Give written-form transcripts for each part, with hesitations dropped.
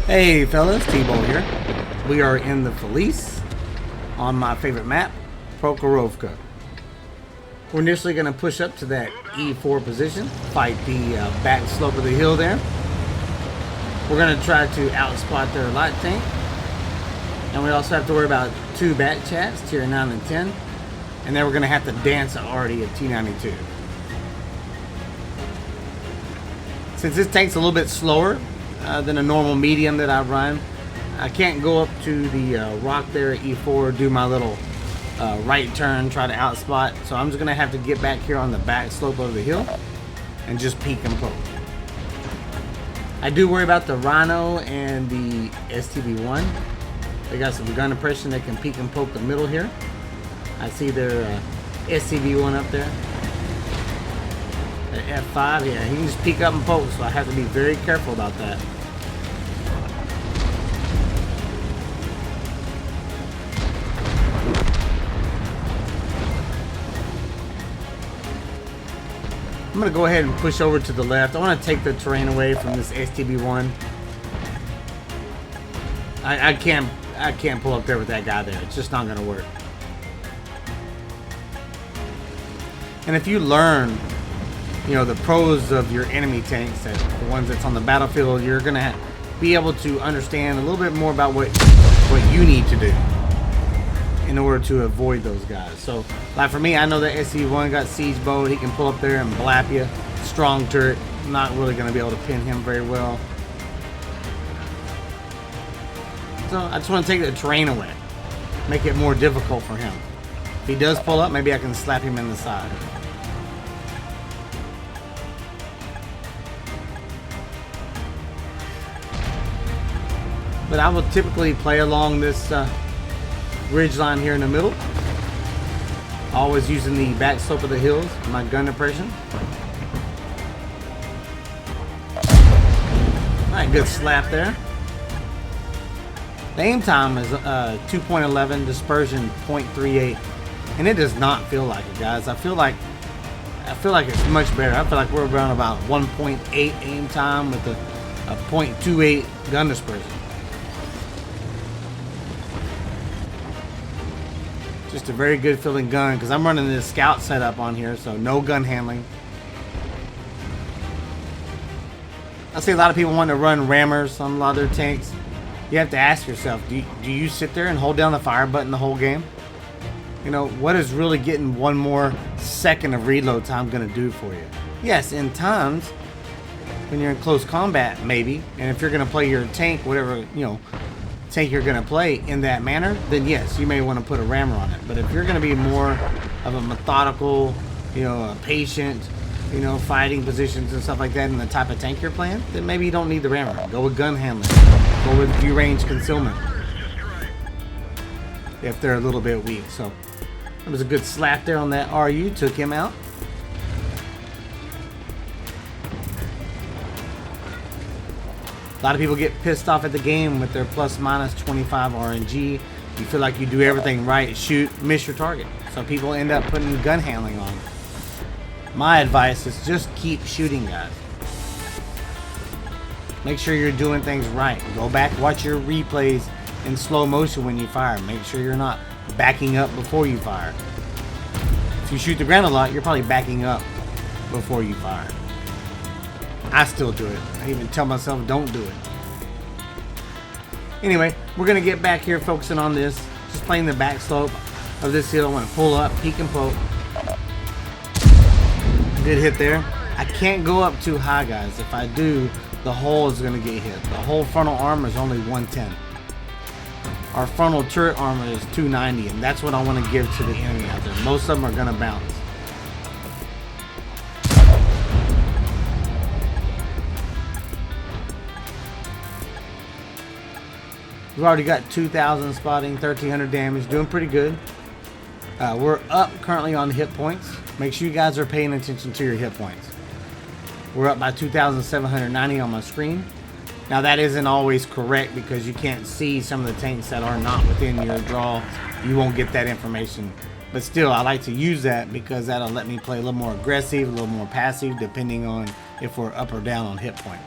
Hey fellas, T-Bo here. We are in the Felice on my favorite map, Prokhorovka. We're initially going to push up to that E4 position, fight the back slope of the hill there. We're going to try to outspot their light tank. And we also have to worry about two back chats, tier 9 and 10. And then we're going to have to dance already at T92. Since this tank's a little bit slower than a normal medium that I run, I can't go up to the rock there at E4, do my little right turn, try to outspot. So I'm just going to have to get back here on the back slope of the hill and just peek and poke. I do worry about the Rhino and the STB1. They got some gun impression that can peek and poke the middle here. I see their STB1 up there. The F5, yeah, he can just peek up and poke, so I have to be very careful about that. I'm going to go ahead and push over to the left. I want to take the terrain away from this STB1. I can't pull up there with that guy there. It's just not going to work. And if you learn, you know, the pros of your enemy tanks, that the ones that's on the battlefield, you're going to be able to understand a little bit more about what you need to do in order to avoid those guys. So, like for me, I know that SC1 got siege bowed. He can pull up there and blap you. Strong turret. Not really going to be able to pin him very well. So I just want to take the terrain away. Make it more difficult for him. If he does pull up, maybe I can slap him in the side. But I will typically play along this ridge line here in the middle, always using the back slope of the hills, my gun impression. Alright, good slap there. The aim time is 2.11, dispersion 0.38, and it does not feel like it, guys. I feel like it's much better. I feel like we're around about 1.8 aim time with a 0.28 gun dispersion. Just a very good feeling gun, because I'm running this scout setup on here, so no gun handling. I see a lot of people want to run rammers on a lot of their tanks. You have to ask yourself, do you sit there and hold down the fire button the whole game? You know, what is really getting one more second of reload time going to do for you? Yes, in times when you're in close combat, maybe, and if you're going to play your tank, whatever, you know, tank you're going to play in that manner, then yes, you may want to put a rammer on it. But if you're going to be more of a methodical, you know, a patient, you know, fighting positions and stuff like that in the type of tank you're playing, then maybe you don't need the rammer. Go with gun handling. Go with view range concealment if they're a little bit weak. So that was a good slap there on that RU, took him out. A lot of people get pissed off at the game with their plus minus 25 RNG. You feel like you do everything right, shoot, miss your target. So people end up putting gun handling on. My advice is just keep shooting, guys. Make sure you're doing things right. Go back, watch your replays in slow motion when you fire. Make sure you're not backing up before you fire. If you shoot the ground a lot, you're probably backing up before you fire. I still do it. I even tell myself don't do it. Anyway, we're going to get back here focusing on this. Just playing the back slope of this hill. I want to pull up, peek and poke. Good hit there. I can't go up too high, guys. If I do, the hull is going to get hit. The whole frontal armor is only 110. Our frontal turret armor is 290, and that's what I want to give to the enemy out there. Most of them are going to bounce. We've already got 2,000 spotting, 1,300 damage, doing pretty good. We're up currently on hit points. Make sure you guys are paying attention to your hit points. We're up by 2,790 on my screen. Now that isn't always correct because you can't see some of the tanks that are not within your draw. You won't get that information. But still, I like to use that because that'll let me play a little more aggressive, a little more passive, depending on if we're up or down on hit points.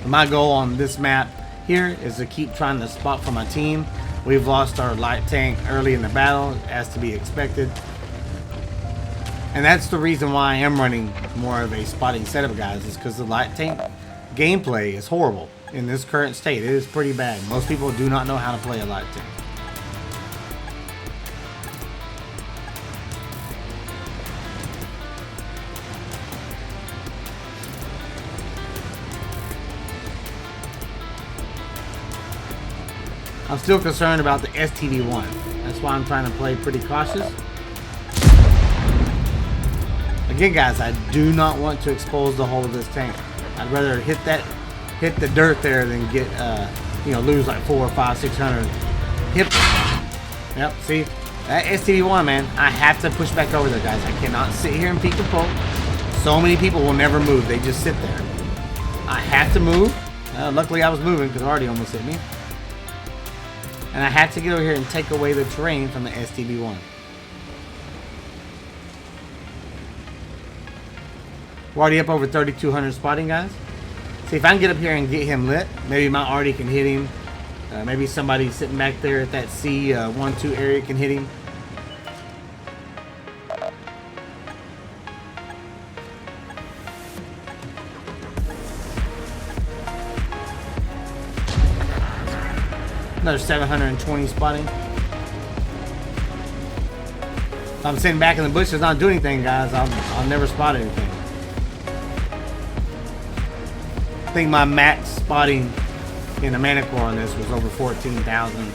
My goal on this map here is to keep trying to spot for my team. We've lost our light tank early in the battle, as to be expected. And that's the reason why I am running more of a spotting setup, guys, is because the light tank gameplay is horrible in this current state. It is pretty bad. Most people do not know how to play a light tank. I'm still concerned about the STV1. That's why I'm trying to play pretty cautious. Again, guys, I do not want to expose the hull of this tank. I'd rather hit the dirt there than get, lose like 400 or 500, 600 hip. Yep, see? That STV1, man, I have to push back over there, guys. I cannot sit here and peek and poke. So many people will never move. They just sit there. I have to move. Luckily, I was moving because it already almost hit me. And I had to get over here and take away the terrain from the STV1. We're already up over 3,200 spotting, guys. See, if I can get up here and get him lit, maybe my Artie can hit him. Maybe somebody sitting back there at that C1-2 area can hit him. Another 720 spotting. If I'm sitting back in the bushes not doing anything, guys, I'll never spot anything. I think my max spotting in the Manicore on this was over 14,000.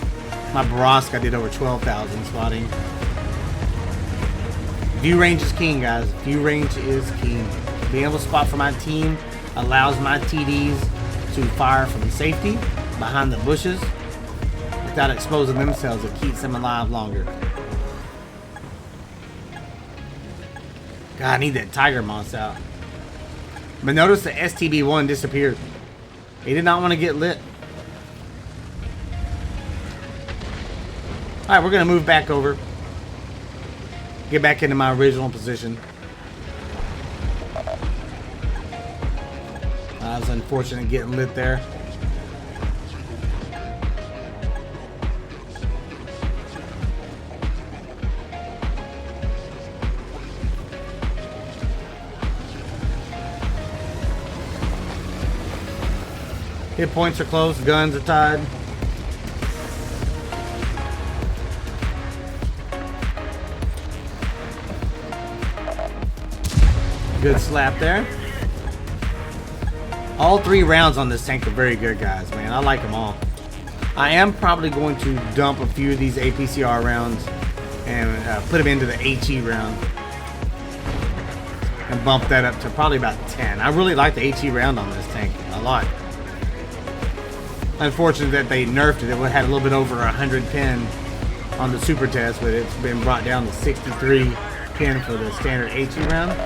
My Barosk, I did over 12,000 spotting. View range is king, guys. View range is king. Being able to spot for my team allows my TDs to fire from safety behind the bushes without exposing themselves. It keeps them alive longer. God, I need that tiger moss out. But notice the STB1 disappeared. He did not want to get lit. Alright, we're going to move back over. Get back into my original position. I was unfortunate getting lit there. Hit points are close, guns are tied. Good slap there. All 3 rounds on this tank are very good, guys, man. I like them all. I am probably going to dump a few of these APCR rounds and put them into the HE round. And bump that up to probably about 10. I really like the HE round on this tank a lot. Unfortunate that they nerfed it. It had a little bit over 100 pin on the super test, but it's been brought down to 63 pin for the standard HE round.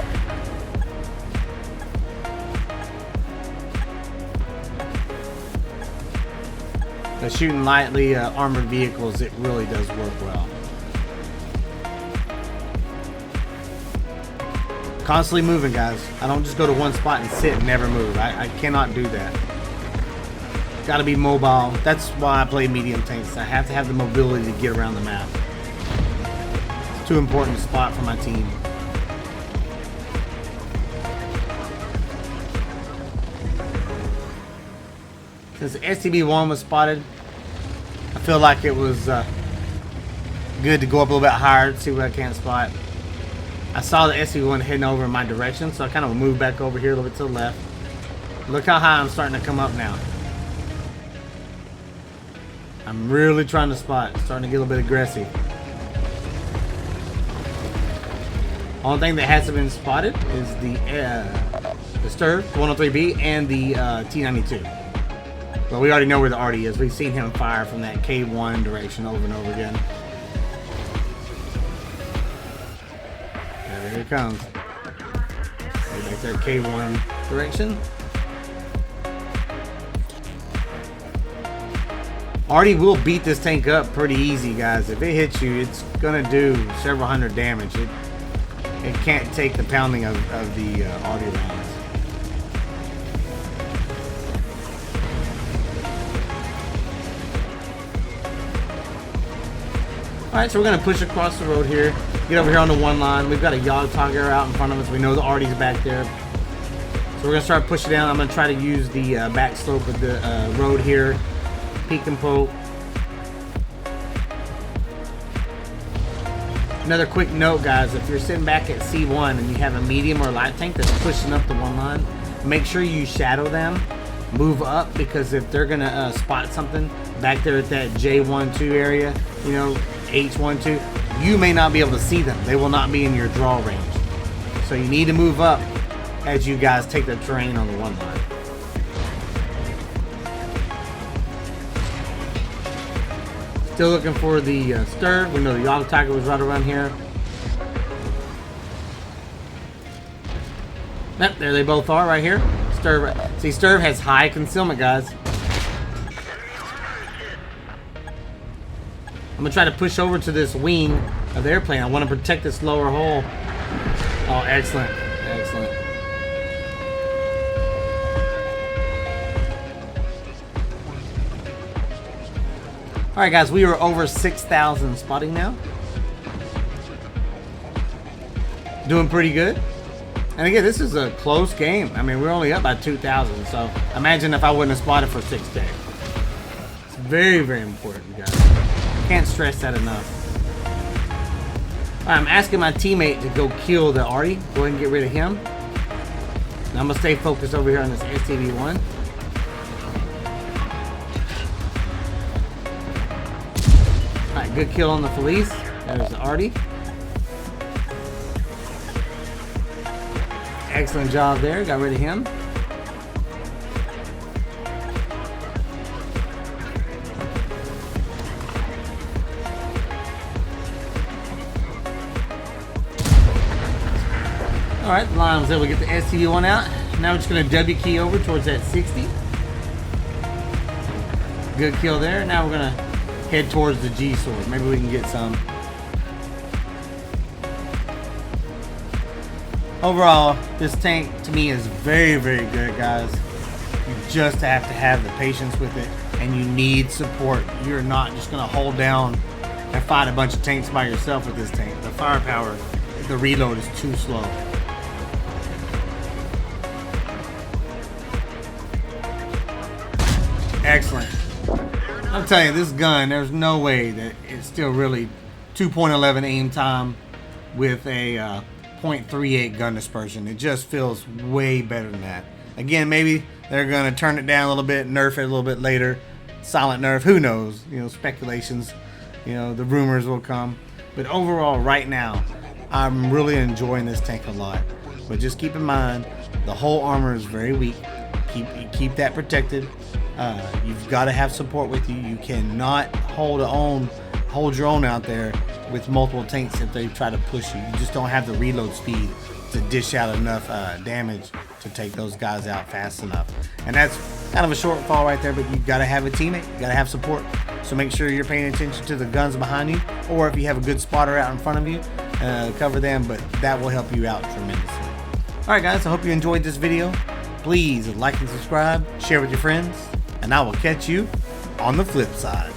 But shooting lightly armored vehicles, it really does work well. Constantly moving, guys. I don't just go to one spot and sit and never move. I cannot do that. Gotta be mobile. That's why I play medium tanks. I have to have the mobility to get around the map. It's too important to spot for my team. Since the STB1 was spotted, I feel like it was good to go up a little bit higher to see what I can spot. I saw the STB1 heading over in my direction, so I kind of moved back over here a little bit to the left. Look how high I'm starting to come up now. I'm really trying to spot. Starting to get a little bit aggressive. Only thing that hasn't been spotted is the Stir 103B and the T92. But we already know where the Artie is. We've seen him fire from that K1 direction over and over again. There he comes. Back there, K1 direction. Artie will beat this tank up pretty easy, guys. If it hits you, it's gonna do several hundred damage. It can't take the pounding of the Artie rounds. Alright, so we're going to push across the road here. Get over here on the one line. We've got a Yogg-Togger out in front of us. We know the Artie's back there. So we're going to start pushing down. I'm going to try to use the back slope of the road here. Peek and poke. Another quick note, guys. If you're sitting back at C1 and you have a medium or light tank that's pushing up the one line, make sure you shadow them. Move up, because if they're going to spot something back there at that J12 area, you know, H12, you may not be able to see them. They will not be in your draw range. So you need to move up as you guys take the terrain on the one line. Still looking for the stir. We know the Yogg-Togger was right around here. Yep, there they both are right here. Stir. See, Stir has high concealment, guys. I'm gonna try to push over to this wing of the airplane. I want to protect this lower hull. Oh, excellent. Excellent. Alright, guys, we are over 6,000 spotting now. Doing pretty good. And again, this is a close game. I mean, we're only up by 2,000, so imagine if I wouldn't have spotted for 6 days. It's very, very important, guys. Can't stress that enough. Alright, I'm asking my teammate to go kill the Artie. Go ahead and get rid of him. Now I'm going to stay focused over here on this STV-1. Alright, good kill on the Felice. There's the Artie. Excellent job there. Got rid of him. Alright, the line was able to get the STV-1 out. Now we're just going to W key over towards that 60. Good kill there. Now we're going to head towards the G sword. Maybe we can get some. Overall, this tank to me is very, very good, guys. You just have to have the patience with it, and you need support. You're not just going to hold down and fight a bunch of tanks by yourself with this tank. The firepower, the reload is too slow. Excellent. I'm telling you, this gun, there's no way that it's still really 2.11 aim time with a 0.38 gun dispersion. It just feels way better than that. Again, maybe they're going to turn it down a little bit, nerf it a little bit later. Silent nerf, who knows? You know, speculations, you know, the rumors will come. But overall, right now, I'm really enjoying this tank a lot. But just keep in mind, the whole armor is very weak. Keep that protected. You've got to have support with you. You cannot hold your own out there with multiple tanks if they try to push you. You just don't have the reload speed to dish out enough damage to take those guys out fast enough. And that's kind of a shortfall right there, but you've got to have a teammate. You got to have support. So make sure you're paying attention to the guns behind you, or if you have a good spotter out in front of you, cover them, but that will help you out tremendously. Alright guys, I hope you enjoyed this video. Please like and subscribe, share with your friends, and I will catch you on the flip side.